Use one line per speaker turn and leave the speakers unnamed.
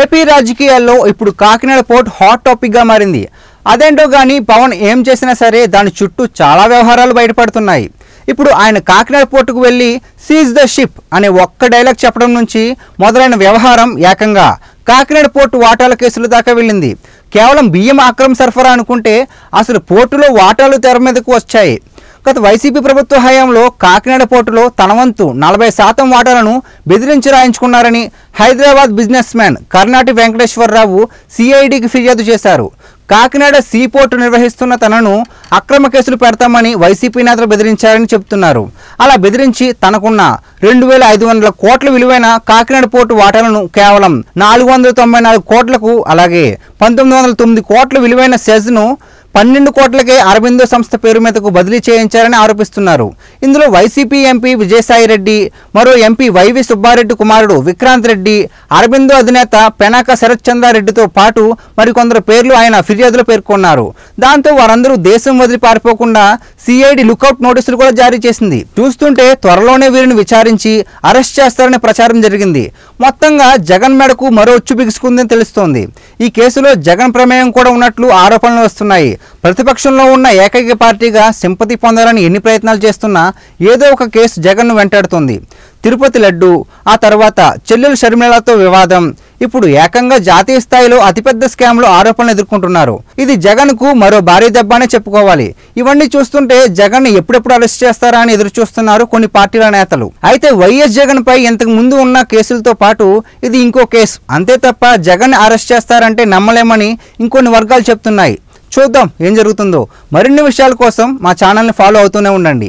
AP రాజకీయాల్లో ఇప్పుడు Kakinada port hot టాపిక్గా మారింది. అదేంటో కానీ పవన్ ఏం చేసినా సరే దాని చుట్టూ చాలా వ్యవహారాలు బయటపడుతున్నాయి. ఇప్పుడు ఆయన కాకినాడ పోర్టుకు వెళ్ళి సీజ్ ద షిప్ అనే ఒక్క డైలాగ్ చెప్పడం నుంచి మొదలైన వ్యవహారం ఏకంగా కాకినాడ పోర్టు వాటాల కేసుల దాకా వెళ్ళింది. కేవలం బియ్యం అక్రమ సరఫరా అనుకుంటే అసలు పోర్టులో వాటాలు తెర మీదకు వచ్చాయి. గత వైసీపీ ప్రభుత్వ హయాంలో కాకినాడ పోర్టులో తన వంతు 40% వాటాలను బెదిరించి రాయించుకున్నారని హైదరాబాద్ బిజినెస్ మ్యాన్ కర్నాటి వెంకటేశ్వరరావు సిఐడికి ఫిర్యాదు చేశారు. కాకినాడ సీ పోర్టు నిర్వహిస్తున్న తనను అక్రమ కేసులు పెడతామని వైసీపీ నేతలు బెదిరించారని చెబుతున్నారు. అలా బెదిరించి తనకున్న 2500 కోట్ల విలువైన కాకినాడ పోర్టు వాటాలను కేవలం 494 కోట్లకు, అలాగే 1909 కోట్ల విలువైన సెజ్ను 12 కోట్లకే అరబిందో సంస్థ పేరు మీదకు బదిలీ చేయించారని ఆరోపిస్తున్నారు. ఇందులో వైసీపీ ఎంపీ విజయసాయి రెడ్డి, మరో ఎంపీ వైవి సుబ్బారెడ్డి కుమారుడు విక్రాంత్ రెడ్డి, అరబిందో అధినేత పెనాక శరత్ చంద్రారెడ్డితో పాటు మరికొందరు పేర్లు ఆయన ఫిర్యాదులో పేర్కొన్నారు. దాంతో వారందరూ దేశం వదిలి పారిపోకుండా సిఐడి లుకౌట్ నోటీసులు కూడా జారీ చేసింది. చూస్తుంటే త్వరలోనే వీరిని విచారించి అరెస్ట్ చేస్తారనే ప్రచారం జరిగింది. మొత్తంగా జగన్ మెడకు మరో ఉచ్చు బిగుసుకుందని తెలుస్తోంది. ఈ కేసులో జగన్ ప్రమేయం కూడా ఉన్నట్లు ఆరోపణలు వస్తున్నాయి. ప్రతిపక్షంలో ఉన్న ఏకైక పార్టీగా సింపతి పొందాలని ఎన్ని ప్రయత్నాలు చేస్తున్నా ఏదో ఒక కేసు జగన్ను వెంటాడుతుంది. తిరుపతి లడ్డు, ఆ తర్వాత చెల్లెలు షర్మిలతో వివాదం, ఇప్పుడు ఏకంగా జాతీయ స్థాయిలో అతిపెద్ద స్కామ్లో ఆరోపణలు ఎదుర్కొంటున్నారు. ఇది జగన్కు మరో భారీ దెబ్బ అనే చెప్పుకోవాలి. ఇవన్నీ చూస్తుంటే జగన్ ఎప్పుడెప్పుడు అరెస్ట్ చేస్తారా అని ఎదురు చూస్తున్నారు కొన్ని పార్టీల నేతలు. అయితే వైఎస్ జగన్ పై ఇంతకు ముందు ఉన్న కేసులతో పాటు ఇది ఇంకో కేసు. అంతే తప్ప జగన్ అరెస్ట్ చేస్తారంటే నమ్మలేమని ఇంకొన్ని వర్గాలు చెప్తున్నాయి. చూద్దాం ఏం జరుగుతుందో. మరిన్ని విషయాల కోసం మా ఛానల్ని ఫాలో అవుతూనే ఉండండి.